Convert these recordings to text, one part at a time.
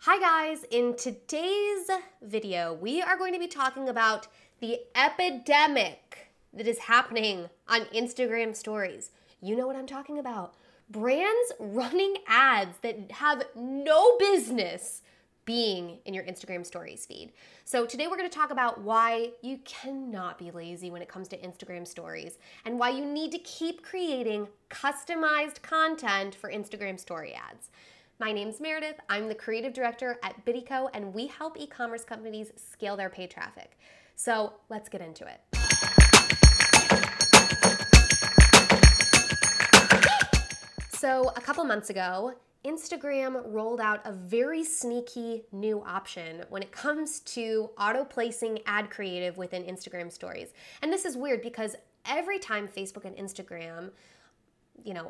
Hi guys, in today's video, we are going to be talking about the epidemic that is happening on Instagram stories. You know what I'm talking about. Brands running ads that have no business being in your Instagram stories feed. So today we're going to talk about why you cannot be lazy when it comes to Instagram stories and why you need to keep creating customized content for Instagram story ads. My name's Meredith. I'm the creative director at Biddyco, and we help e-commerce companies scale their paid traffic. So let's get into it. So a couple months ago, Instagram rolled out a very sneaky new option when it comes to auto-placing ad creative within Instagram stories. And this is weird because every time Facebook and Instagram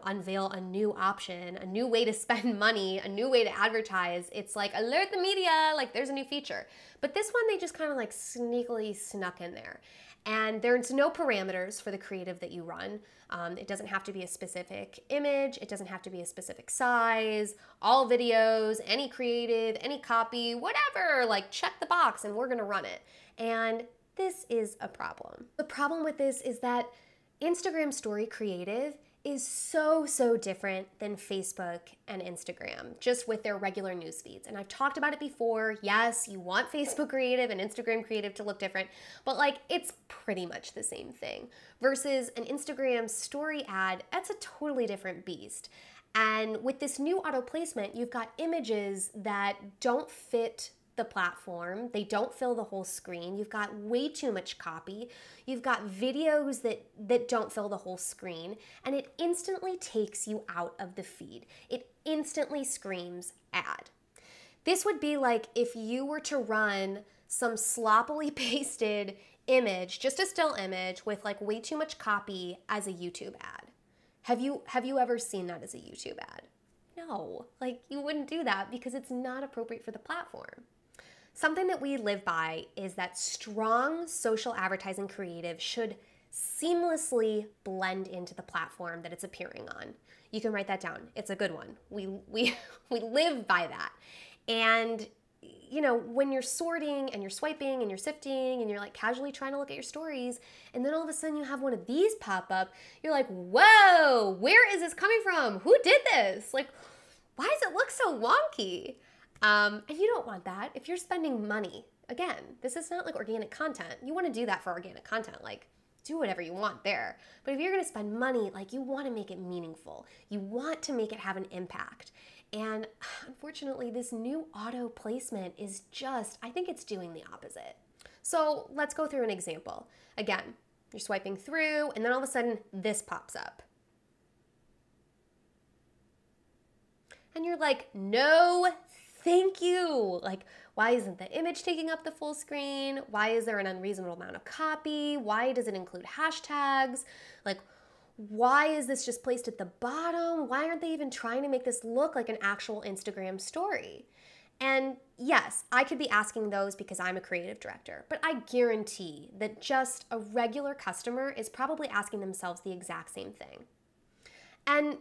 unveil a new option, a new way to spend money, a new way to advertise, it's like, alert the media, like there's a new feature. But this one, they just kind of like sneakily snuck in there. And there's no parameters for the creative that you run. It doesn't have to be a specific image. It doesn't have to be a specific size. All videos, any creative, any copy, whatever, like check the box and we're gonna run it. And this is a problem. The problem with this is that Instagram story creative is so different than Facebook and Instagram, just with their regular news feeds. And I've talked about it before. Yes, you want Facebook creative and Instagram creative to look different, but like it's pretty much the same thing. Versus an Instagram story ad, that's a totally different beast. And with this new auto placement, you've got images that don't fit the platform. They don't fill the whole screen. You've got way too much copy. You've got videos that don't fill the whole screen, and it instantly takes you out of the feed. It instantly screams ad. This would be like if you were to run some sloppily pasted image, just a still image with like way too much copy as a YouTube ad. Have you ever seen that as a YouTube ad? No, like you wouldn't do that because it's not appropriate for the platform. Something that we live by is that strong social advertising creative should seamlessly blend into the platform that it's appearing on. You can write that down. It's a good one. We live by that. And you know, when you're sorting and you're swiping and you're sifting and you're like casually trying to look at your stories, and then all of a sudden you have one of these pop up, you're like, whoa, where is this coming from? Who did this? Like, why does it look so wonky? And you don't want that. If you're spending money, again, this is not like organic content. You want to do that for organic content, like do whatever you want there. But if you're going to spend money, like you want to make it meaningful. You want to make it have an impact. And unfortunately, this new auto placement is just, I think it's doing the opposite. So let's go through an example. Again, you're swiping through and then all of a sudden this pops up. And you're like, no, thank you. Like, why isn't the image taking up the full screen? Why is there an unreasonable amount of copy? Why does it include hashtags? Like, why is this just placed at the bottom? Why aren't they even trying to make this look like an actual Instagram story? And yes, I could be asking those because I'm a creative director, but I guarantee that just a regular customer is probably asking themselves the exact same thing. And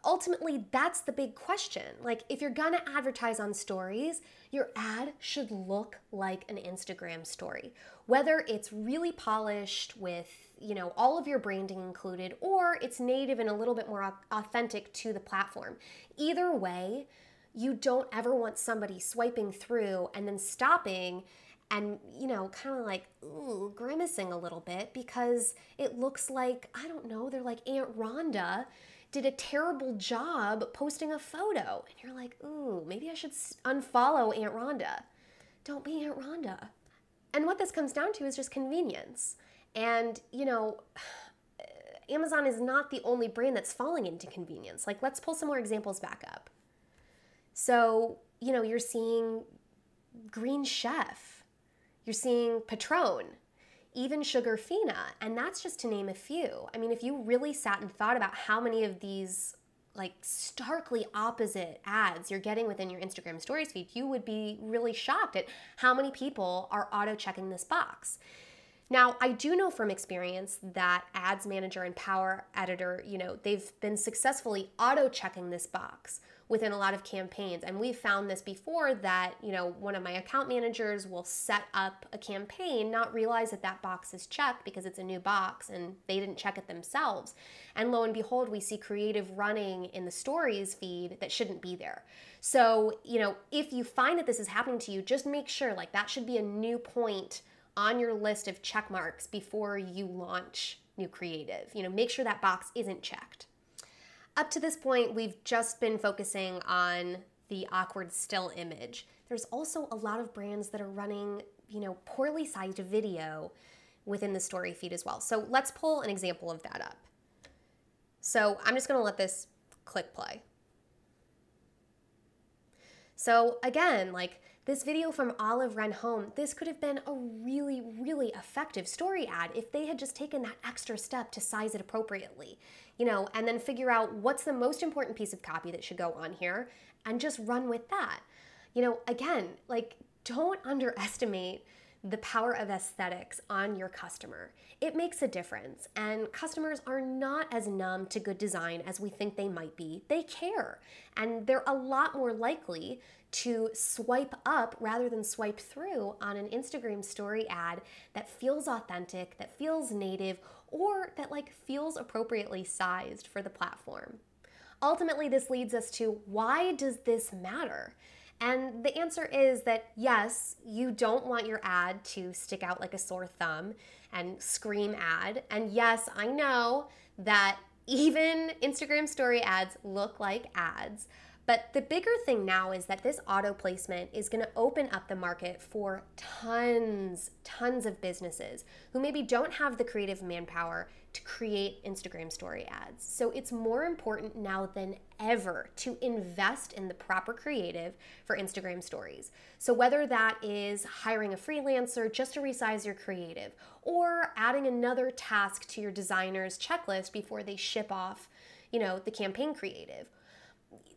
ultimately, that's the big question. Like, if you're gonna advertise on stories, your ad should look like an Instagram story. Whether it's really polished with, you know, all of your branding included, or it's native and a little bit more authentic to the platform. Either way, you don't ever want somebody swiping through and then stopping and, you know, kind of like, ooh, grimacing a little bit because it looks like, I don't know, they're like Aunt Rhonda did a terrible job posting a photo. And you're like, ooh, maybe I should unfollow Aunt Rhonda. Don't be Aunt Rhonda. And what this comes down to is just convenience. And, you know, Amazon is not the only brand that's falling into convenience. Like, let's pull some more examples back up. So, you know, you're seeing Green Chef. You're seeing Patron. Even Sugarfina, and that's just to name a few. I mean, if you really sat and thought about how many of these like starkly opposite ads you're getting within your Instagram stories feed, you would be really shocked at how many people are auto-checking this box. Now, I do know from experience that Ads Manager and Power Editor, you know, they've been successfully auto-checking this box within a lot of campaigns. And we've found this before that, one of my account managers will set up a campaign, not realize that that box is checked because it's a new box and they didn't check it themselves. And lo and behold, we see creative running in the stories feed that shouldn't be there. So, if you find that this is happening to you, just make sure that should be a new point on your list of check marks before you launch new creative. Make sure that box isn't checked. Up to this point, we've just been focusing on the awkward still image. There's also a lot of brands that are running, poorly sized video within the story feed as well. So let's pull an example of that up. So I'm just gonna let this click play. So again, this video from Olive Ren Home, this could have been a really, really effective story ad if they had just taken that extra step to size it appropriately, and then figure out what's the most important piece of copy that should go on here and just run with that. Again, don't underestimate the power of aesthetics on your customer. It makes a difference, and customers are not as numb to good design as we think they might be. They care, and they're a lot more likely to swipe up rather than swipe through on an Instagram story ad that feels authentic, that feels native, or that feels appropriately sized for the platform. Ultimately, this leads us to, why does this matter? And the answer is that yes, you don't want your ad to stick out like a sore thumb and scream ad. And yes, I know that even Instagram story ads look like ads. But the bigger thing now is that this auto placement is going to open up the market for tons of businesses who maybe don't have the creative manpower to create Instagram story ads. So it's more important now than ever to invest in the proper creative for Instagram stories. So whether that is hiring a freelancer just to resize your creative, or adding another task to your designer's checklist before they ship off, the campaign creative.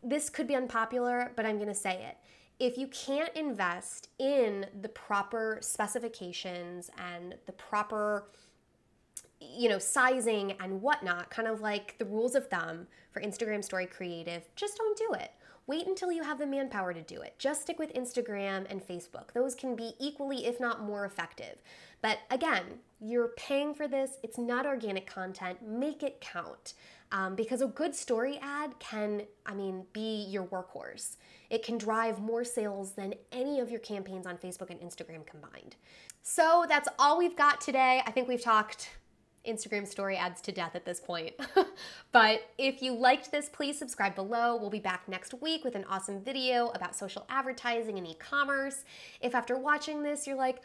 This could be unpopular, but I'm going to say it. If you can't invest in the proper specifications and the proper, sizing and whatnot, kind of like the rules of thumb for Instagram story creative, just don't do it. Wait until you have the manpower to do it. Just stick with Instagram and Facebook. Those can be equally, if not more effective. But again, you're paying for this. It's not organic content. Make it count. Because a good story ad can, be your workhorse. It can drive more sales than any of your campaigns on Facebook and Instagram combined. So that's all we've got today. I think we've talked Instagram story ads to death at this point. But if you liked this, please subscribe below. We'll be back next week with an awesome video about social advertising and e-commerce. If after watching this, you're like,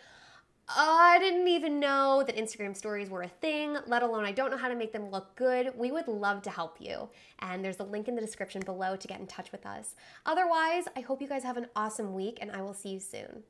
I didn't even know that Instagram stories were a thing, let alone I don't know how to make them look good, we would love to help you. And there's a link in the description below to get in touch with us. Otherwise, I hope you guys have an awesome week, and I will see you soon.